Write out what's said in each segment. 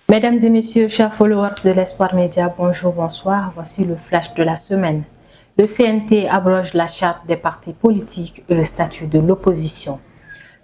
Mesdames et messieurs, chers followers de l'Espoir Média, bonjour, bonsoir. Voici le flash de la semaine. Le CNT abroge la charte des partis politiques et le statut de l'opposition.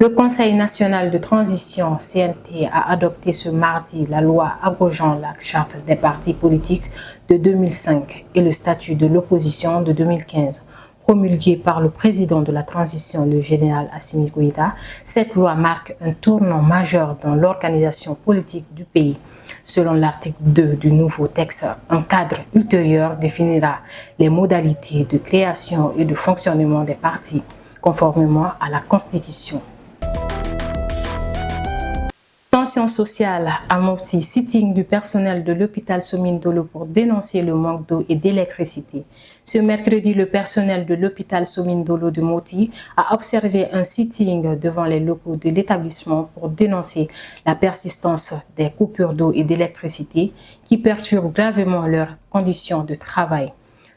Le Conseil national de transition CNT a adopté ce mardi la loi abrogeant la charte des partis politiques de 2005 et le statut de l'opposition de 2015. Promulguée par le président de la transition, le général Assimi Goïta, cette loi marque un tournant majeur dans l'organisation politique du pays. Selon l'article 2 du nouveau texte, un cadre ultérieur définira les modalités de création et de fonctionnement des partis, conformément à la Constitution. Tension sociale à Mopti, sitting du personnel de l'hôpital Somindolo pour dénoncer le manque d'eau et d'électricité. Ce mercredi, le personnel de l'hôpital Somindolo de Mopti a observé un sitting devant les locaux de l'établissement pour dénoncer la persistance des coupures d'eau et d'électricité qui perturbent gravement leurs conditions de travail.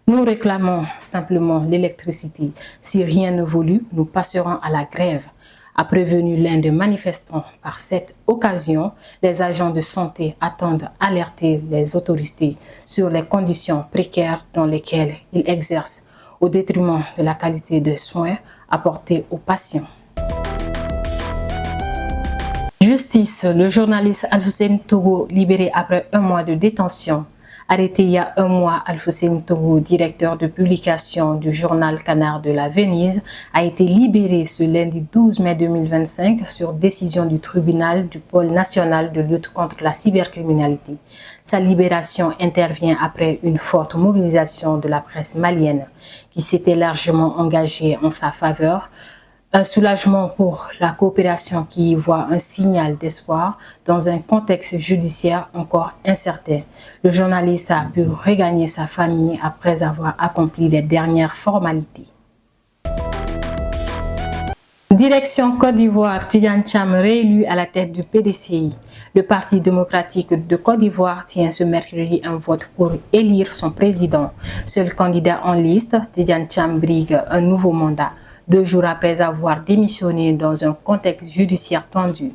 Nous réclamons simplement l'électricité. Si rien n'évolue, nous passerons à la grève, a prévenu l'un des manifestants. Par cette occasion, les agents de santé attendent alerter les autorités sur les conditions précaires dans lesquelles ils exercent au détriment de la qualité des soins apportés aux patients. Justice, le journaliste Alfousseni Togo libéré après un mois de détention. Arrêté il y a un mois, Alfousseni Togo, directeur de publication du journal Canard de la Venise, a été libéré ce lundi 12 mai 2025 sur décision du tribunal du pôle national de lutte contre la cybercriminalité. Sa libération intervient après une forte mobilisation de la presse malienne qui s'était largement engagée en sa faveur. Un soulagement pour la coopération qui y voit un signal d'espoir dans un contexte judiciaire encore incertain. Le journaliste a pu regagner sa famille après avoir accompli les dernières formalités. Direction Côte d'Ivoire, Tidjane Thiam réélu à la tête du PDCI. Le Parti démocratique de Côte d'Ivoire tient ce mercredi un vote pour élire son président. Seul candidat en liste, Tidjane Thiam brigue un nouveau mandat. 2 jours après avoir démissionné dans un contexte judiciaire tendu.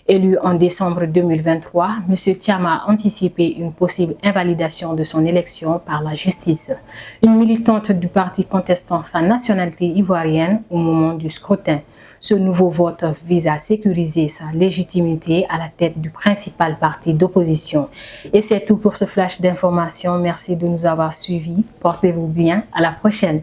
Élu en décembre 2023, M. Thiam a anticipé une possible invalidation de son élection par la justice. Une militante du parti contestant sa nationalité ivoirienne au moment du scrutin. Ce nouveau vote vise à sécuriser sa légitimité à la tête du principal parti d'opposition. Et c'est tout pour ce flash d'information. Merci de nous avoir suivis. Portez-vous bien. À la prochaine.